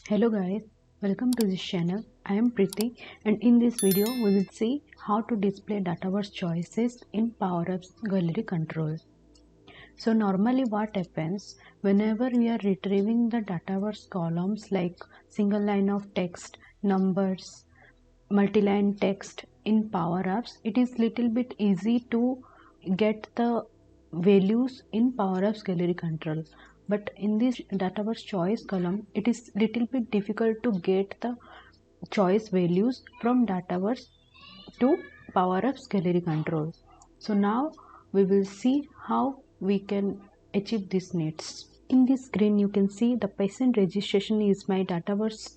Hello guys, welcome to this channel. I am Preeti and in this video we will see how to display Dataverse choices in powerapps gallery control. So normally what happens whenever we are retrieving the Dataverse columns like single line of text, numbers, multi-line text in powerapps, it is little bit easy to get the values in powerapps gallery control, but in this Dataverse choice column it is little bit difficult to get the choice values from Dataverse to powerapps gallery control. So now we will see how we can achieve these needs. In this screen you can see the patient registration is my Dataverse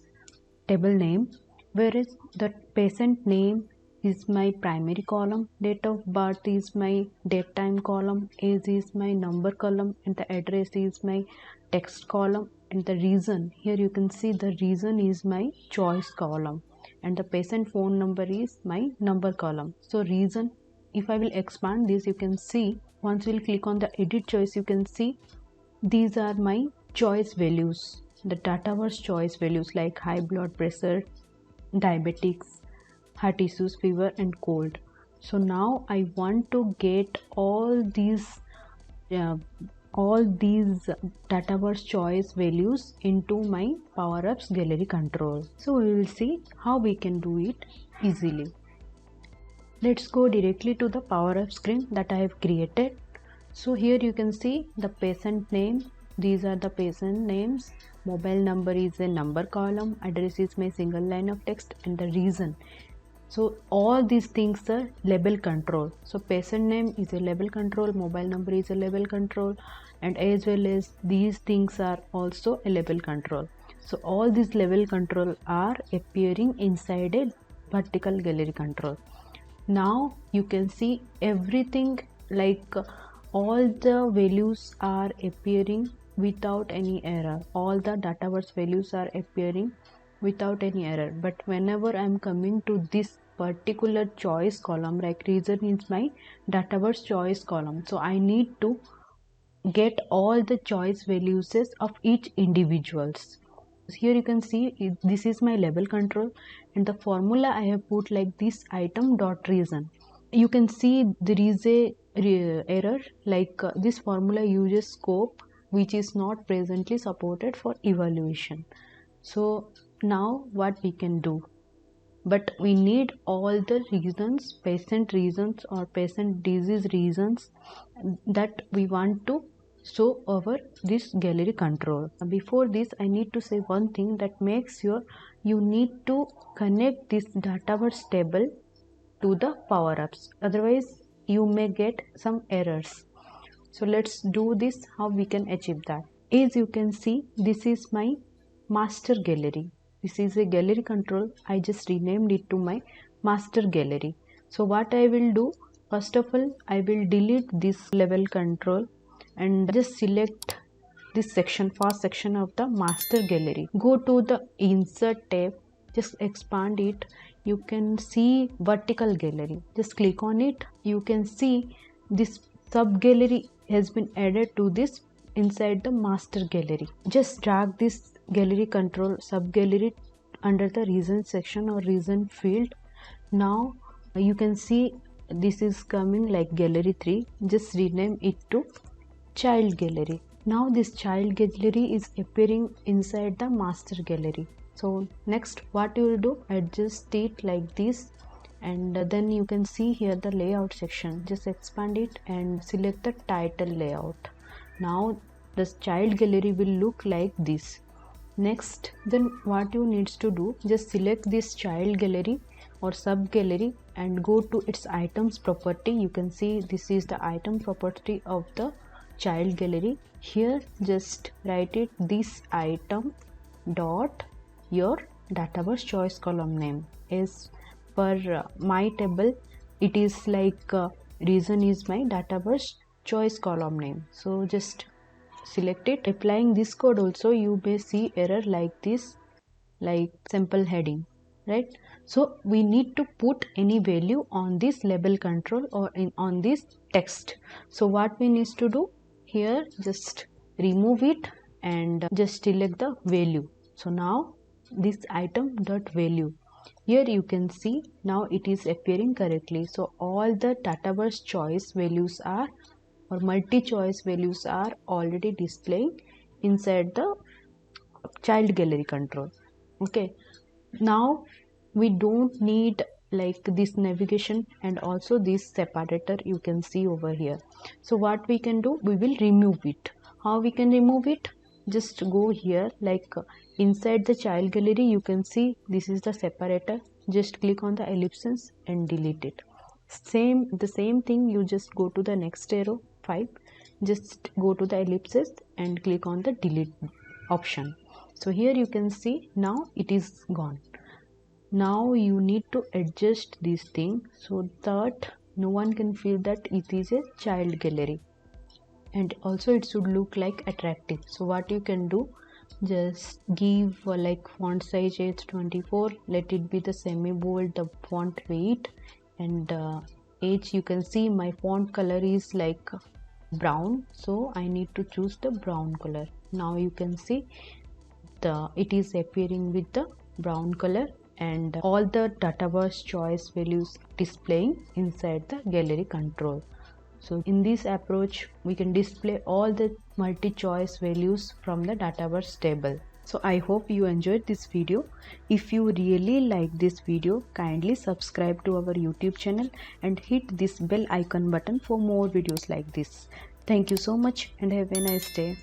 table name, whereas the patient name is my primary column, date of birth is my date time column, age is my number column, and the address is my text column, and the reason, here you can see the reason is my choice column, and the patient phone number is my number column. So reason, if I will expand this, you can see once we'll click on the edit choice, you can see these are my choice values, the Dataverse choice values like high blood pressure, diabetics, heart issues, fever and cold. So now I want to get all these Dataverse choice values into my powerapps gallery control. So we will see how we can do it easily. Let's go directly to the powerapps screen that I have created. So here you can see the patient name, these are the patient names, mobile number is a number column, address is my single line of text, and the reason. So all these things are label control. So patient name is a label control, mobile number is a label control, and as well as these things are also a label control. So all these label control are appearing inside a vertical gallery control. Now you can see everything, like all the values are appearing without any error. All the Dataverse values are appearing without any error. But whenever I am coming to this particular choice column, like reason is my Dataverse choice column, so I need to get all the choice values of each individuals. Here you can see this is my label control, and the formula I have put like this item dot reason. You can see there is a error, like this formula uses scope which is not presently supported for evaluation. So now what we can do, but we need all the reasons, patient reasons or patient disease reasons that we want to show over this gallery control. Before this I need to say one thing, that makes sure you need to connect this Dataverse table to the powerapps, otherwise you may get some errors. So let's do this, how we can achieve that. As you can see, this is my master gallery. This is a gallery control. I just renamed it to my master gallery. So what I will do, first of all I will delete this label control and just select this section, first section of the master gallery. Go to the insert tab, just expand it. You can see vertical gallery, just click on it. You can see this sub gallery has been added to this inside the master gallery. Just drag this gallery control sub gallery under the reason section or reason field. Now you can see this is coming like gallery 3. Just rename it to child gallery. Now this child gallery is appearing inside the master gallery. So next what you will do, adjust it like this, and then you can see here the layout section. Just expand it and select the title layout. Now this child gallery will look like this. Next, then what you needs to do, just select this child gallery or sub gallery and go to its items property. You can see this is the item property of the child gallery. Here just write it, this item dot your Dataverse choice column name. As per my table, it is like reason is my Dataverse choice column name. So just select it. Applying this code also, you may see error like this, like simple heading, right? So we need to put any value on this label control or on this text. So what we need to do here, just remove it and just select the value. So now this item dot value. Here you can see now it is appearing correctly. So all the Dataverse choice values are, or multi-choice values are already displaying inside the child gallery control. Okay, now we don't need like this navigation and also this separator you can see over here. So what we can do, we will remove it. How we can remove it? Just go here, like inside the child gallery you can see this is the separator. Just click on the ellipses and delete it. The same thing, you just go to the next arrow 5, just go to the ellipses and click on the delete option. So here you can see now it is gone. Now you need to adjust this thing so that no one can feel that it is a child gallery, and also it should look like attractive. So what you can do, just give like font size is 24, let it be the semi bold, the font weight, and age you can see my font color is like brown, so I need to choose the brown color. Now you can see it is appearing with the brown color and all the Dataverse choice values displaying inside the gallery control. So in this approach we can display all the multi-choice values from the Dataverse table. So I hope you enjoyed this video. If you really like this video, kindly subscribe to our YouTube channel and hit this bell icon button for more videos like this. Thank you so much and have a nice day.